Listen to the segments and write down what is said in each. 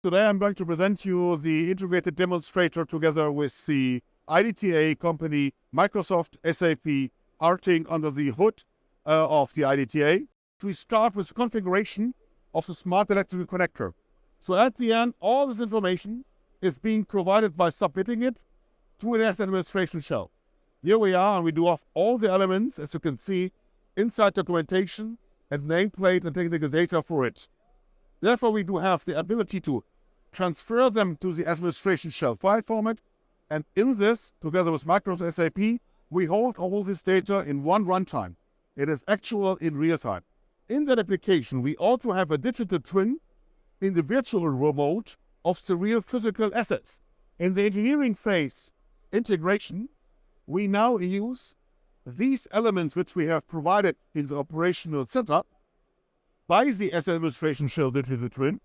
Today I'm going to present you the integrated demonstrator together with the IDTA company, Microsoft, SAP, Harting under the hood of the IDTA. We start with the configuration of the smart electrical connector. So at the end, all this information is being provided by submitting it to an asset administration shell. Here we are, and we do have all the elements, as you can see, inside documentation and nameplate and technical data for it. Therefore, we do have the ability to transfer them to the administration shell file format, and in this, together with Microsoft SAP, we hold all this data in one runtime. It is actual in real time. In that application, we also have a digital twin in the virtual remote of the real physical assets. In the engineering phase integration, we now use these elements which we have provided in the operational setup by the asset administration shell digital twin,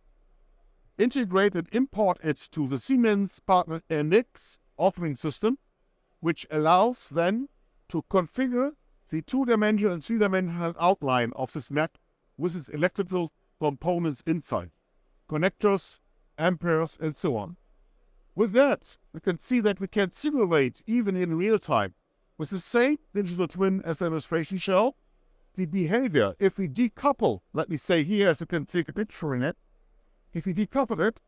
integrate and import it to the Siemens partner NX authoring system, which allows then to configure the two-dimensional and three-dimensional outline of this map with its electrical components inside, connectors, amperes, and so on. With that, we can see that we can simulate, even in real time, with the same digital twin as the administration shell, the behavior. If we decouple, let me say here, as you can take a picture in it, if we decouple it,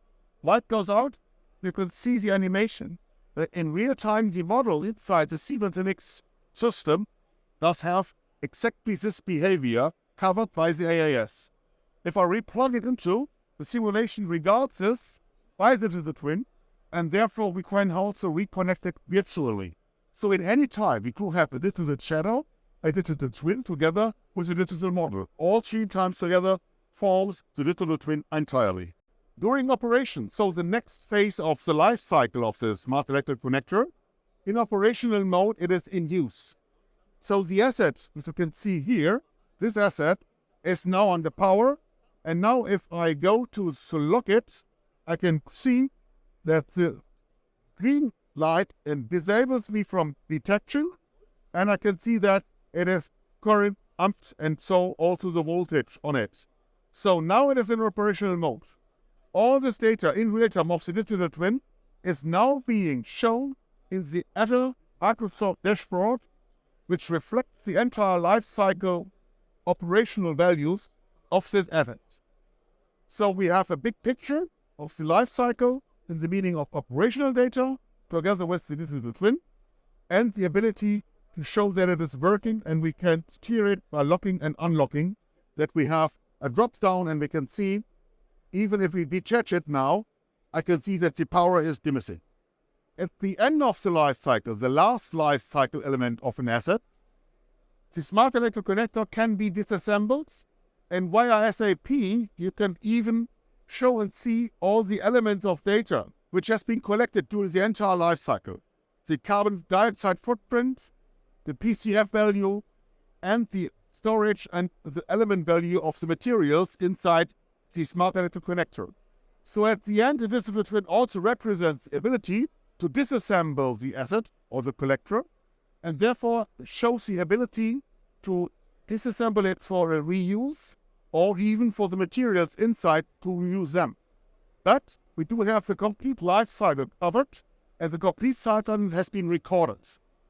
light goes out, you can see the animation that in real time the model inside the Siemens and IDTA system does have exactly this behavior covered by the AAS. If I replug it into, the simulation regards this by the digital twin, and therefore we can also reconnect it virtually. So in any time we could have a digital shadow, a digital twin together with a digital model. All three times together forms the digital twin entirely. During operation, so the next phase of the life cycle of the smart electrical connector, in operational mode it is in use. So the asset, as you can see here, this asset is now under power, and now if I go to lock it, I can see that the green light disables me from detection, and I can see that it is current amps and so also the voltage on it. So now it is in operational mode. All this data in real time of the digital twin is now being shown in the Azure Microsoft dashboard, which reflects the entire life cycle operational values of this asset. So we have a big picture of the life cycle in the meaning of operational data together with the digital twin, and the ability to show that it is working, and we can steer it by locking and unlocking, that we have a drop down, and we can see, even if we detach it now, I can see that the power is diminishing. At the end of the life cycle, the last life cycle element of an asset, the smart electrical connector can be disassembled, and via SAP you can even show and see all the elements of data which has been collected during the entire life cycle. The carbon dioxide footprint, the PCF value, and the storage and the element value of the materials inside the smart electrical connector. So at the end, the digital twin also represents the ability to disassemble the asset or the collector, and therefore shows the ability to disassemble it for a reuse or even for the materials inside to reuse them. But we do have the complete life cycle covered, and the complete cycle has been recorded.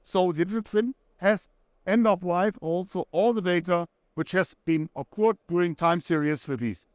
So the digital twin has end of life also all the data which has been occurred during time series release.